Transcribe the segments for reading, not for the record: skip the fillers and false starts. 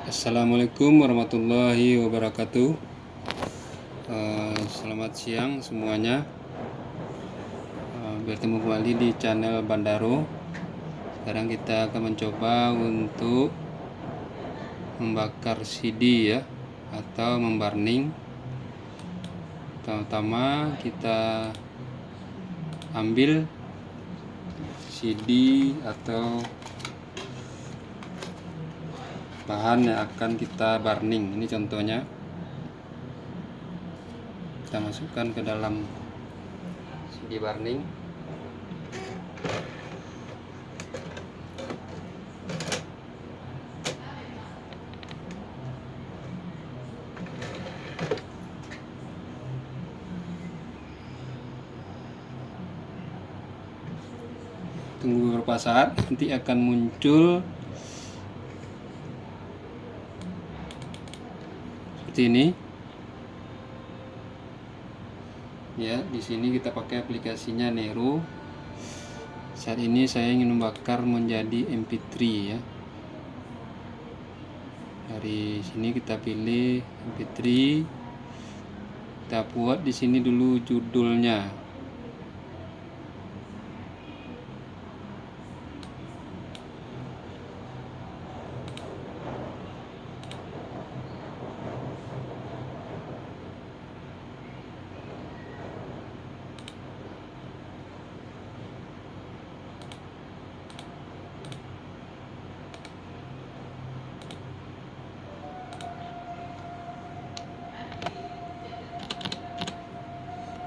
Assalamualaikum warahmatullahi wabarakatuh. Selamat siang semuanya. Bertemu kembali di channel Bandaro. Sekarang kita akan mencoba untuk membakar CD ya, atau memburning. Pertama kita ambil CD atau bahan yang akan kita burning. Ini contohnya, kita masukkan ke dalam CD burning. Tunggu beberapa saat, nanti akan muncul seperti ini. Ya, di sini kita pakai aplikasinya Nero. Saat ini saya ingin membakar menjadi MP3 ya. Dari sini kita pilih MP3. Kita buat di sini dulu judulnya.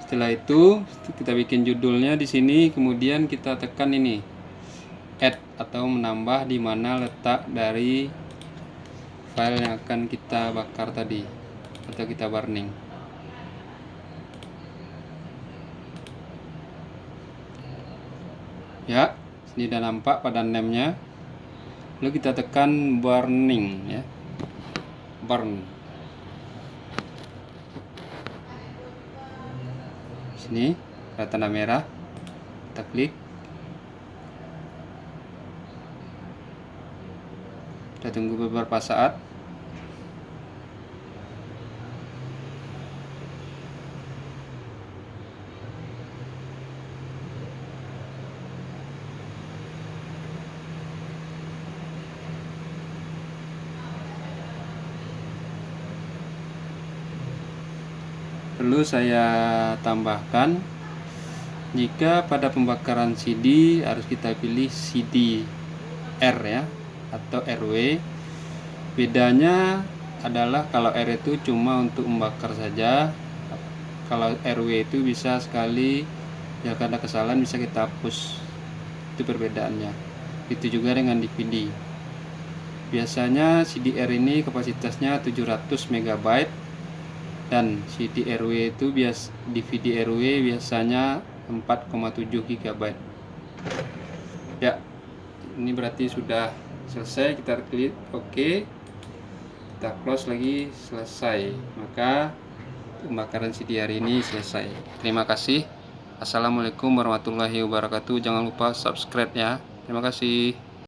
Setelah itu kita bikin judulnya di sini, kemudian kita tekan ini add atau menambah di mana letak dari file yang akan kita bakar tadi atau kita burning. Ya, sini udah nampak pada name-nya. Lalu kita tekan burning ya. Burn. Sini ada tanda merah, kita klik. Kita tunggu beberapa saat. Perlu saya tambahkan, jika pada pembakaran CD harus kita pilih CD R ya, atau RW. Bedanya adalah kalau R itu cuma untuk membakar saja, kalau RW itu bisa sekali ya, karena kesalahan bisa kita hapus. Itu perbedaannya. Itu juga dengan DVD. Biasanya CD-R ini kapasitasnya 700 MB dan CD-RW itu DVD-RW biasanya 4,7 GB. Ya, ini berarti sudah selesai. Kita klik OK, kita close lagi, selesai. Maka pembakaran CD hari ini selesai. Terima kasih. Assalamualaikum warahmatullahi wabarakatuh. Jangan lupa subscribe ya. Terima kasih.